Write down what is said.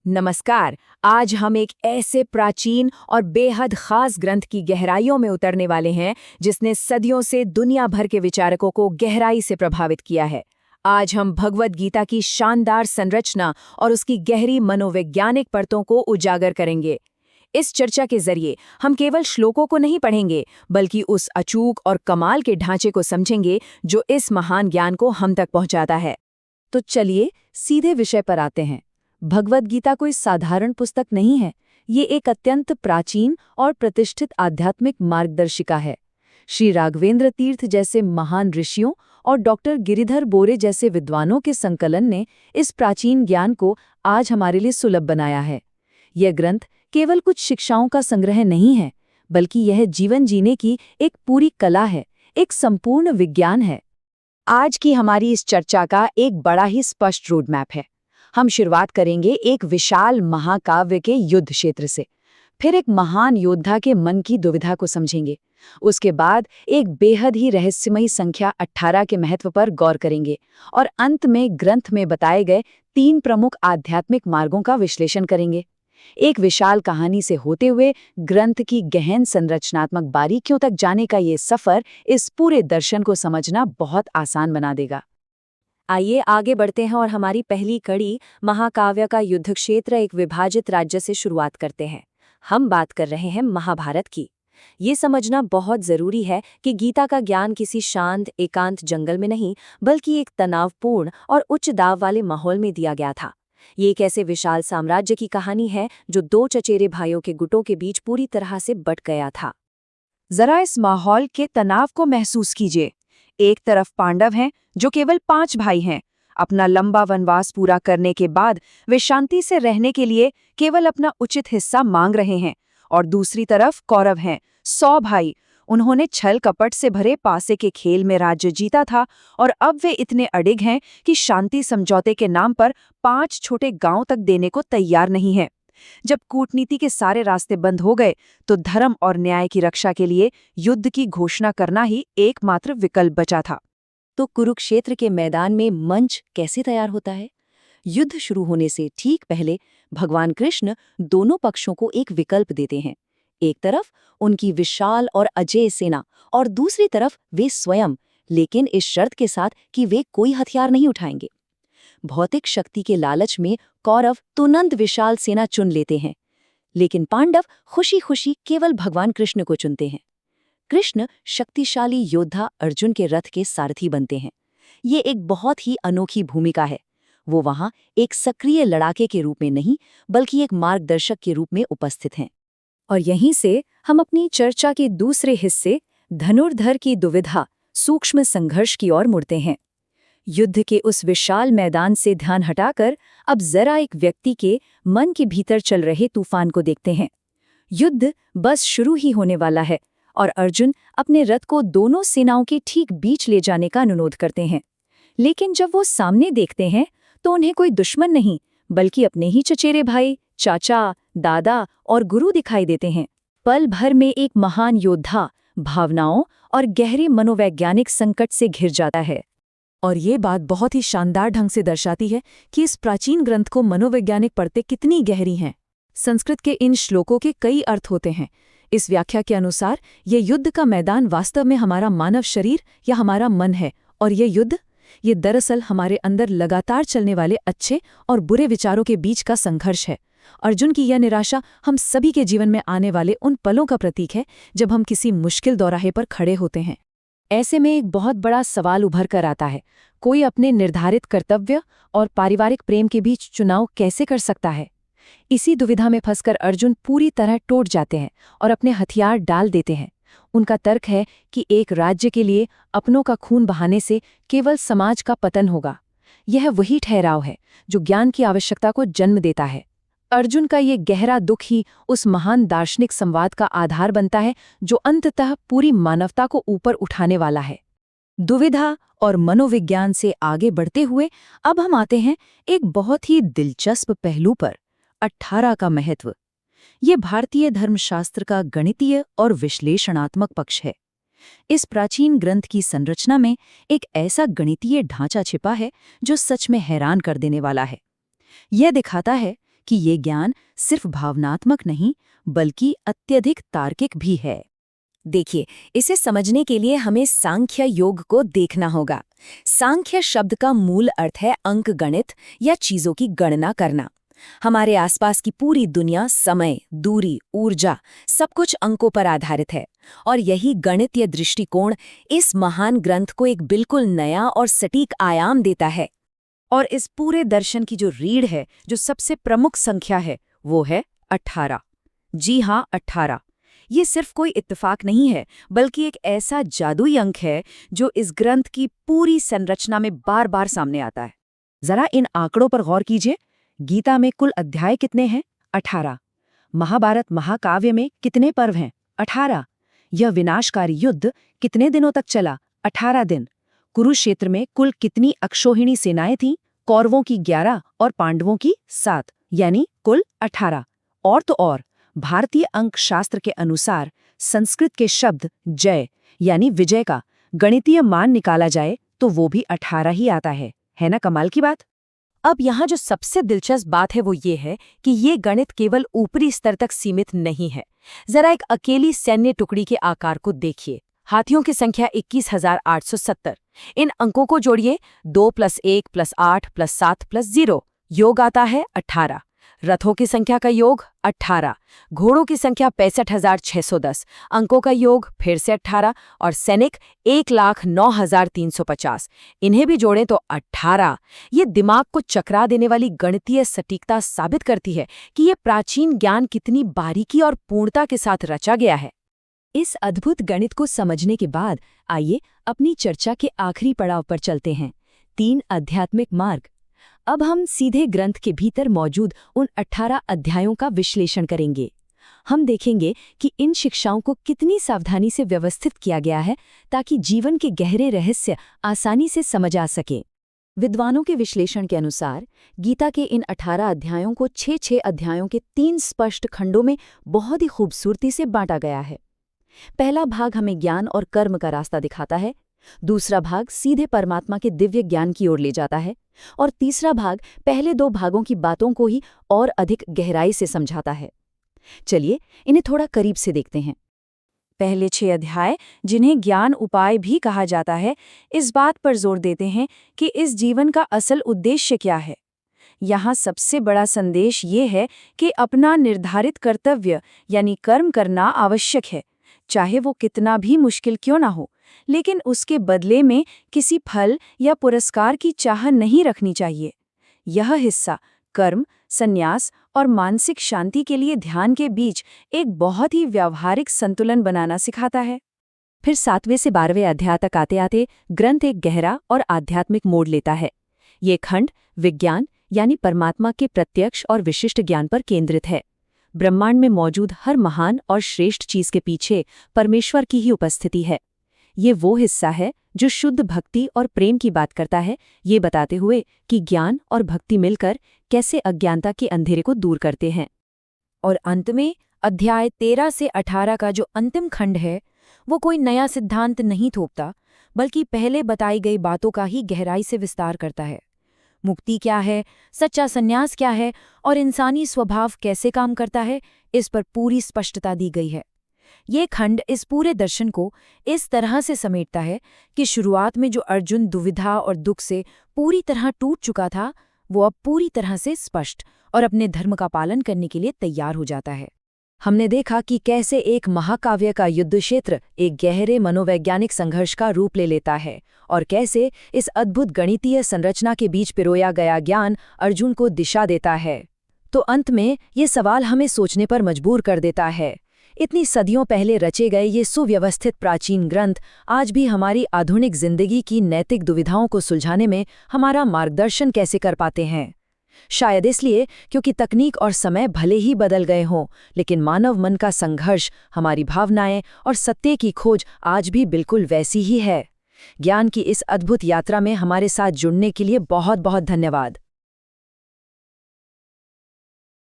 नमस्कार। आज हम एक ऐसे प्राचीन और बेहद खास ग्रंथ की गहराइयों में उतरने वाले हैं जिसने सदियों से दुनिया भर के विचारकों को गहराई से प्रभावित किया है। आज हम भगवद गीता की शानदार संरचना और उसकी गहरी मनोवैज्ञानिक परतों को उजागर करेंगे। इस चर्चा के जरिए हम केवल श्लोकों को नहीं पढ़ेंगे, बल्कि उस अचूक और कमाल के ढांचे को समझेंगे जो इस महान ज्ञान को हम तक पहुंचाता है। तो चलिए सीधे विषय पर आते हैं। भगवद गीता कोई साधारण पुस्तक नहीं है, ये एक अत्यंत प्राचीन और प्रतिष्ठित आध्यात्मिक मार्गदर्शिका है। श्री राघवेंद्र तीर्थ जैसे महान ऋषियों और डॉक्टर गिरिधर बोरे जैसे विद्वानों के संकलन ने इस प्राचीन ज्ञान को आज हमारे लिए सुलभ बनाया है। यह ग्रंथ केवल कुछ शिक्षाओं का संग्रह नहीं है, बल्कि यह जीवन जीने की एक पूरी कला है, एक संपूर्ण विज्ञान है। आज की हमारी इस चर्चा का एक बड़ा ही स्पष्ट रोड मैप है। हम शुरुआत करेंगे एक विशाल महाकाव्य के युद्ध क्षेत्र से, फिर एक महान योद्धा के मन की दुविधा को समझेंगे। उसके बाद एक बेहद ही रहस्यमयी संख्या 18 के महत्व पर गौर करेंगे और अंत में ग्रंथ में बताए गए 3 प्रमुख आध्यात्मिक मार्गों का विश्लेषण करेंगे। एक विशाल कहानी से होते हुए ग्रंथ की गहन संरचनात्मक बारीकियों तक जाने का ये सफर इस पूरे दर्शन को समझना बहुत आसान बना देगा। आइए आगे बढ़ते हैं और हमारी पहली कड़ी महाकाव्य का युद्ध क्षेत्र एक विभाजित राज्य से शुरुआत करते हैं। हम बात कर रहे हैं महाभारत की। ये समझना बहुत जरूरी है कि गीता का ज्ञान किसी शांत एकांत जंगल में नहीं, बल्कि एक तनावपूर्ण और उच्च दाव वाले माहौल में दिया गया था। ये एक ऐसे विशाल साम्राज्य की कहानी है जो 2 चचेरे भाइयों के गुटों के बीच पूरी तरह से बट गया था। जरा इस माहौल के तनाव को महसूस कीजिए। एक तरफ पांडव हैं जो केवल 5 भाई हैं। अपना लंबा वनवास पूरा करने के बाद वे शांति से रहने के लिए केवल अपना उचित हिस्सा मांग रहे हैं। और दूसरी तरफ कौरव हैं, 100 भाई। उन्होंने छल कपट से भरे पासे के खेल में राज्य जीता था और अब वे इतने अडिग हैं कि शांति समझौते के नाम पर 5 छोटे गांव तक देने को तैयार नहीं है। जब कूटनीति के सारे रास्ते बंद हो गए तो धर्म और न्याय की रक्षा के लिए युद्ध की घोषणा करना ही एकमात्र विकल्प बचा था। तो कुरुक्षेत्र के मैदान में मंच कैसे तैयार होता है? युद्ध शुरू होने से ठीक पहले भगवान कृष्ण दोनों पक्षों को एक विकल्प देते हैं। एक तरफ उनकी विशाल और अजेय सेना और दूसरी तरफ वे स्वयं, लेकिन इस शर्त के साथ कि वे कोई हथियार नहीं उठाएंगे। भौतिक शक्ति के लालच में कौरव तुरंत विशाल सेना चुन लेते हैं, लेकिन पांडव खुशी खुशी केवल भगवान कृष्ण को चुनते हैं। कृष्ण शक्तिशाली योद्धा अर्जुन के रथ के सारथी बनते हैं। ये एक बहुत ही अनोखी भूमिका है। वो वहां एक सक्रिय लड़ाके के रूप में नहीं, बल्कि एक मार्गदर्शक के रूप में उपस्थित हैं। और यहीं से हम अपनी चर्चा के दूसरे हिस्से धनुर्धर की दुविधा, सूक्ष्म संघर्ष की ओर मुड़ते हैं। युद्ध के उस विशाल मैदान से ध्यान हटाकर अब जरा एक व्यक्ति के मन के भीतर चल रहे तूफान को देखते हैं। युद्ध बस शुरू ही होने वाला है और अर्जुन अपने रथ को दोनों सेनाओं के ठीक बीच ले जाने का अनुरोध करते हैं। लेकिन जब वो सामने देखते हैं तो उन्हें कोई दुश्मन नहीं, बल्कि अपने ही चचेरे भाई, चाचा, दादा और गुरु दिखाई देते हैं। पल भर में एक महान योद्धा भावनाओं और गहरे मनोवैज्ञानिक संकट से घिर जाता है। और ये बात बहुत ही शानदार ढंग से दर्शाती है कि इस प्राचीन ग्रंथ को मनोवैज्ञानिक परतें कितनी गहरी हैं। संस्कृत के इन श्लोकों के कई अर्थ होते हैं। इस व्याख्या के अनुसार ये युद्ध का मैदान वास्तव में हमारा मानव शरीर या हमारा मन है, और ये युद्ध ये दरअसल हमारे अंदर लगातार चलने वाले अच्छे और बुरे विचारों के बीच का संघर्ष है। अर्जुन की यह निराशा हम सभी के जीवन में आने वाले उन पलों का प्रतीक है जब हम किसी मुश्किल दौराहे पर खड़े होते हैं। ऐसे में एक बहुत बड़ा सवाल उभर कर आता है, कोई अपने निर्धारित कर्तव्य और पारिवारिक प्रेम के बीच चुनाव कैसे कर सकता है? इसी दुविधा में फंसकर अर्जुन पूरी तरह टूट जाते हैं और अपने हथियार डाल देते हैं। उनका तर्क है कि एक राज्य के लिए अपनों का खून बहाने से केवल समाज का पतन होगा। यह वही ठहराव है जो ज्ञान की आवश्यकता को जन्म देता है। अर्जुन का ये गहरा दुख ही उस महान दार्शनिक संवाद का आधार बनता है जो अंततः पूरी मानवता को ऊपर उठाने वाला है। दुविधा और मनोविज्ञान से आगे बढ़ते हुए अब हम आते हैं एक बहुत ही दिलचस्प पहलू पर, 18 का महत्व। ये भारतीय धर्मशास्त्र का गणितीय और विश्लेषणात्मक पक्ष है। इस प्राचीन ग्रंथ की संरचना में एक ऐसा गणितीय ढांचा छिपा है जो सच में हैरान कर देने वाला है। यह दिखाता है कि ये ज्ञान सिर्फ भावनात्मक नहीं बल्कि अत्यधिक तार्किक भी है। देखिए, इसे समझने के लिए हमें सांख्य योग को देखना होगा। सांख्य शब्द का मूल अर्थ है अंक गणित या चीजों की गणना करना। हमारे आसपास की पूरी दुनिया, समय, दूरी, ऊर्जा, सब कुछ अंकों पर आधारित है। और यही गणितीय दृष्टिकोण इस महान ग्रंथ को एक बिल्कुल नया और सटीक आयाम देता है। और इस पूरे दर्शन की जो रीढ़ है, जो सबसे प्रमुख संख्या है, वो है 18। जी हाँ, 18। ये सिर्फ कोई इत्तेफाक नहीं है, बल्कि एक ऐसा जादुई अंक है जो इस ग्रंथ की पूरी संरचना में बार बार सामने आता है। जरा इन आंकड़ों पर गौर कीजिए। गीता में कुल अध्याय कितने हैं? 18। महाभारत महाकाव्य में कितने पर्व हैं? 18। यह विनाशकारी युद्ध कितने दिनों तक चला? 18 दिन। कुरुक्षेत्र में कुल कितनी अक्षौहिणी सेनाएं थीं? कौरवों की 11 और पांडवों की 7, यानी कुल 18। और तो और, भारतीय अंक शास्त्र के अनुसार संस्कृत के शब्द जय यानी विजय का गणितीय मान निकाला जाए तो वो भी 18 ही आता है ना कमाल की बात? अब यहाँ जो सबसे दिलचस्प बात है वो ये है कि ये गणित केवल ऊपरी स्तर तक सीमित नहीं है। जरा एक अकेली सैन्य टुकड़ी के आकार को देखिए। हाथियों की संख्या 21,870। इन अंकों को जोड़िए, 2 + 1 + 8 + 7 + 0, योग आता है 18। रथों की संख्या का योग 18, घोड़ों की संख्या 65,610, अंकों का योग फिर से 18 और सैनिक 1,09,350। इन्हें भी जोड़ें तो 18। ये दिमाग को चकरा देने वाली गणितीय सटीकता साबित करती है कि ये प्राचीन ज्ञान कितनी बारीकी और पूर्णता के साथ रचा गया है। इस अद्भुत गणित को समझने के बाद आइए अपनी चर्चा के आखिरी पड़ाव पर चलते हैं, 3 आध्यात्मिक मार्ग। अब हम सीधे ग्रंथ के भीतर मौजूद उन 18 अध्यायों का विश्लेषण करेंगे। हम देखेंगे कि इन शिक्षाओं को कितनी सावधानी से व्यवस्थित किया गया है ताकि जीवन के गहरे रहस्य आसानी से समझ आ सके। विद्वानों के विश्लेषण के अनुसार गीता के इन 18 अध्यायों को 6-6 अध्यायों के 3 स्पष्ट खंडों में बहुत ही खूबसूरती से बांटा गया है। पहला भाग हमें ज्ञान और कर्म का रास्ता दिखाता है, दूसरा भाग सीधे परमात्मा के दिव्य ज्ञान की ओर ले जाता है और तीसरा भाग पहले 2 भागों की बातों को ही और अधिक गहराई से समझाता है। चलिए इन्हें थोड़ा करीब से देखते हैं। पहले 6 अध्याय, जिन्हें ज्ञान उपाय भी कहा जाता है, इस बात पर जोर देते हैं कि इस जीवन का असल उद्देश्य क्या है। यहाँ सबसे बड़ा संदेश ये है कि अपना निर्धारित कर्तव्य यानी कर्म करना आवश्यक है, चाहे वो कितना भी मुश्किल क्यों ना हो, लेकिन उसके बदले में किसी फल या पुरस्कार की चाह नहीं रखनी चाहिए। यह हिस्सा कर्म, संन्यास और मानसिक शांति के लिए ध्यान के बीच एक बहुत ही व्यावहारिक संतुलन बनाना सिखाता है। फिर 7वें से 12वें अध्याय तक आते आते ग्रंथ एक गहरा और आध्यात्मिक मोड़ लेता है। ये खंड विज्ञान यानी परमात्मा के प्रत्यक्ष और विशिष्ट ज्ञान पर केंद्रित है। ब्रह्मांड में मौजूद हर महान और श्रेष्ठ चीज के पीछे परमेश्वर की ही उपस्थिति है। ये वो हिस्सा है जो शुद्ध भक्ति और प्रेम की बात करता है, ये बताते हुए कि ज्ञान और भक्ति मिलकर कैसे अज्ञानता के अंधेरे को दूर करते हैं। और अंत में अध्याय 13 से 18 का जो अंतिम खंड है, वो कोई नया सिद्धांत नहीं थोपता, बल्कि पहले बताई गई बातों का ही गहराई से विस्तार करता है। मुक्ति क्या है, सच्चा संन्यास क्या है और इंसानी स्वभाव कैसे काम करता है, इस पर पूरी स्पष्टता दी गई है। ये खंड इस पूरे दर्शन को इस तरह से समेटता है कि शुरुआत में जो अर्जुन दुविधा और दुख से पूरी तरह टूट चुका था, वो अब पूरी तरह से स्पष्ट और अपने धर्म का पालन करने के लिए तैयार हो जाता है। हमने देखा कि कैसे एक महाकाव्य का युद्ध क्षेत्र एक गहरे मनोवैज्ञानिक संघर्ष का रूप ले लेता है और कैसे इस अद्भुत गणितीय संरचना के बीच पिरोया गया ज्ञान अर्जुन को दिशा देता है। तो अंत में ये सवाल हमें सोचने पर मजबूर कर देता है, इतनी सदियों पहले रचे गए ये सुव्यवस्थित प्राचीन ग्रंथ आज भी हमारी आधुनिक जिंदगी की नैतिक दुविधाओं को सुलझाने में हमारा मार्गदर्शन कैसे कर पाते हैं? शायद इसलिए क्योंकि तकनीक और समय भले ही बदल गए हों, लेकिन मानव मन का संघर्ष, हमारी भावनाएं और सत्य की खोज आज भी बिल्कुल वैसी ही है। ज्ञान की इस अद्भुत यात्रा में हमारे साथ जुड़ने के लिए बहुत बहुत धन्यवाद।